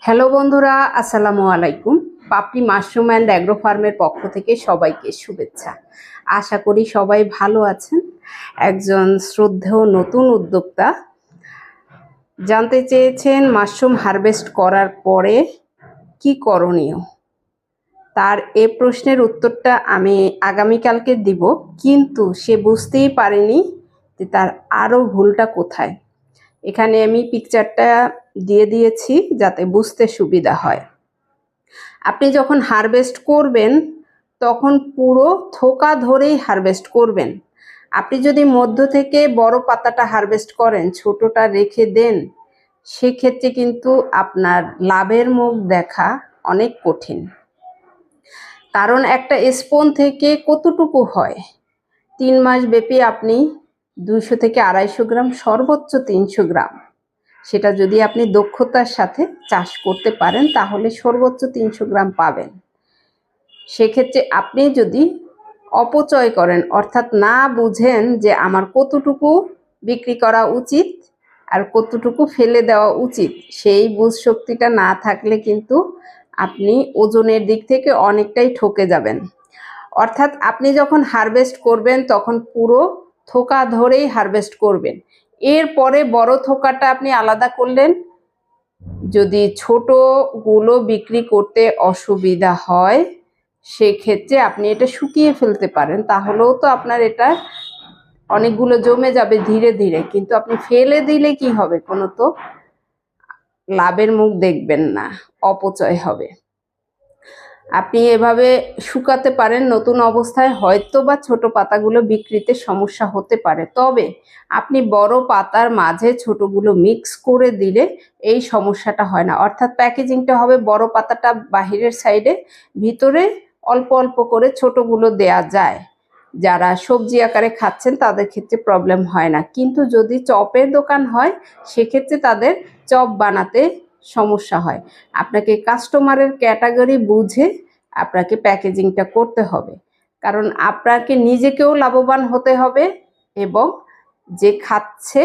Hello বন্ধুরা, আসসালামু আলাইকুম। পাপড়ি মাশরুম অ্যান্ড অ্যাগ্রো ফার্মের পক্ষ থেকে সবাইকে শুভেচ্ছা। আশা করি সবাই ভালো আছেন। একজন শ্রদ্ধেয় নতুন উদ্যোক্তা জানতে চেয়েছেন মাশরুম হারভেস্ট করার পরে কি করণীয়। তার এ প্রশ্নের উত্তরটা আমি আগামীকালকে দিব, কিন্তু সে বুঝতেই পারেনি যে তার আরও ভুলটা কোথায়। এখানে আমি পিকচারটা দিয়ে দিয়েছি যাতে বুঝতে সুবিধা হয়। আপনি যখন হারভেস্ট করবেন তখন পুরো থোকা ধরেই হারভেস্ট করবেন। আপনি যদি মধ্য থেকে বড় পাতাটা হারভেস্ট করেন, ছোটটা রেখে দেন, সেক্ষেত্রে কিন্তু আপনার লাভের মুখ দেখা অনেক কঠিন। কারণ একটা স্পুন থেকে কতটুকু হয়? 3 মাস ব্যাপী আপনি 200 থেকে 250 গ্রাম, সর্বোচ্চ 300 গ্রাম, সেটা যদি আপনি দক্ষতার সাথে চাষ করতে পারেন তাহলে সর্বোচ্চ 300 গ্রাম পাবেন। সেক্ষেত্রে আপনি যদি অপচয় করেন, অর্থাৎ না বুঝেন যে আমার কতটুকু বিক্রি করা উচিত আর কতটুকু ফেলে দেওয়া উচিত, সেই বুঝ শক্তিটা না থাকলে কিন্তু আপনি ওজনের দিক থেকে অনেকটাই ঠকে যাবেন। অর্থাৎ আপনি যখন হারভেস্ট করবেন তখন পুরো থোকা ধরেই হারভেস্ট করবেন। এরপরে বড় থোকাটা আপনি আলাদা করলেন। যদি ছোটগুলো বিক্রি করতে অসুবিধা হয় সেক্ষেত্রে আপনি এটা শুকিয়ে ফেলতে পারেন, তাহলেও তো আপনার এটা অনেকগুলো জমে যাবে ধীরে ধীরে। কিন্তু আপনি ফেলে দিলে কি হবে? কোনো তো লাভের মুখ দেখবেন না, অপচয় হবে। আপনি এভাবে শুকাতে পারেন নতুন অবস্থায়, হয়তো বা ছোট পাতাগুলো বিক্রিতে সমস্যা হতে পারে, তবে আপনি বড় পাতার মাঝে ছোটগুলো মিক্স করে দিলে এই সমস্যাটা হয় না। অর্থাৎ প্যাকেজিংটা হবে বড় পাতাটা বাহিরের সাইডে, ভিতরে অল্প অল্প করে ছোটগুলো দেয়া যায়। যারা সবজি আকারে খাচ্ছেন তাদের ক্ষেত্রে প্রবলেম হয় না, কিন্তু যদি চপের দোকান হয় সেক্ষেত্রে তাদের চপ বানাতে সমস্যা হয়। আপনাকে কাস্টমারের ক্যাটাগরি বুঝে আপনাকে প্যাকেজিংটা করতে হবে, কারণ আপনাকে নিজেকেও লাভবান হতে হবে এবং যে খাচ্ছে,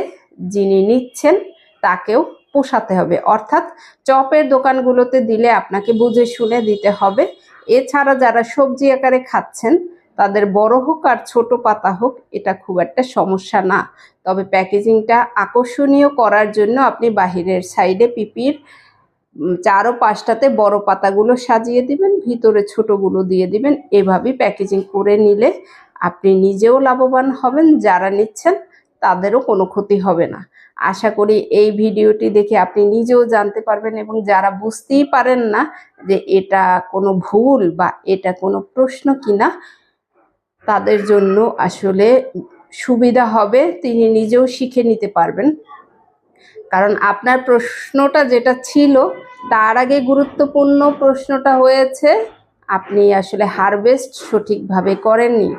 যিনি নিচ্ছেন, তাকেও পোষাতে হবে। অর্থাৎ চপের দোকানগুলোতে দিলে আপনাকে বুঝে শুনে দিতে হবে। এছাড়া যারা সবজি আকারে খাচ্ছেন তাদের বড় হোক আর ছোট পাতা হোক, এটা খুব একটা সমস্যা না। তবে প্যাকেজিংটা আকর্ষণীয় করার জন্য আপনি বাহিরের সাইডে পিপির 4 ও 5টাতে বড় পাতাগুলো সাজিয়ে দিবেন, ভিতরে ছোটগুলো দিয়ে দিবেন। এভাবেই প্যাকেজিং করে নিলে আপনি নিজেও লাভবান হবেন, যারা নিচ্ছেন তাদেরও কোনো ক্ষতি হবে না। আশা করি এই ভিডিওটি দেখে আপনি নিজেও জানতে পারবেন, এবং যারা বুঝতেই পারেন না যে এটা কোনো ভুল বা এটা কোনো প্রশ্ন কিনা, তাদের জন্য আসলে সুবিধা হবে, তিনি নিজেও শিখে নিতে পারবেন। কারণ আপনার প্রশ্নটা যেটা ছিল তার আগে গুরুত্বপূর্ণ প্রশ্নটা হয়েছে আপনি আসলে হারভেস্ট সঠিকভাবে করেননি।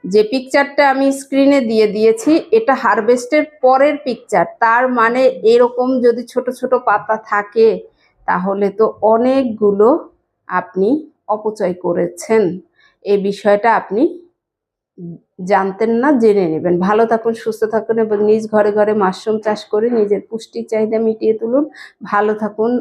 যে পিকচারটা আমি স্ক্রিনে দিয়ে দিয়েছি এটা হারভেস্টের পরের পিকচার। তার মানে এরকম যদি ছোট ছোট পাতা থাকে তাহলে তো অনেকগুলো আপনি অপচয় করেছেন। এই বিষয়টা আপনি জানতেন না, জেনে নেবেন। ভালো থাকুন, সুস্থ থাকুন এবং নিজ ঘরে ঘরে মাশরুম চাষ করে নিজের পুষ্টির চাহিদা মিটিয়ে তুলুন। ভালো থাকুন।